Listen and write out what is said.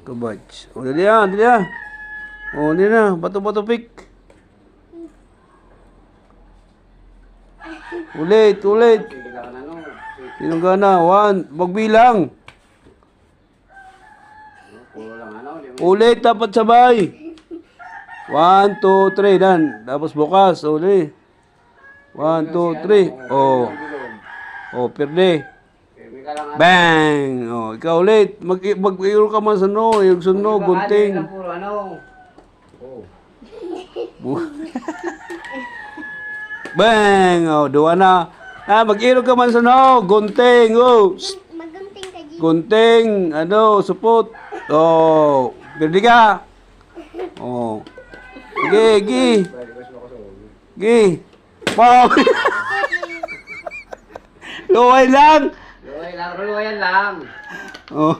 Kabats. O, dali yan, dali yan. O, dali na. Bato-bato pick. Ulit, ulit. Sinong gana? 1. Magbilang. Ulit, dapat sabay. 1, 2, 3. Dan. Tapos bukas. Ulit. 1, 2, 3. Oh. Oh, perde. Bang! Oh, ikaw ulit. Mag-iro ka man sa no. Yung sunog, gunting. Bang! Oh, duwa na. Ah, mag-iro ka man sa no. Gunting. Oh. Magunting ka, G. Gunting. Ano, supot. Oh. Perde ka. Oh. Sige, gi. Gi. Wow. Luway lang. Luwayan lang. Oh.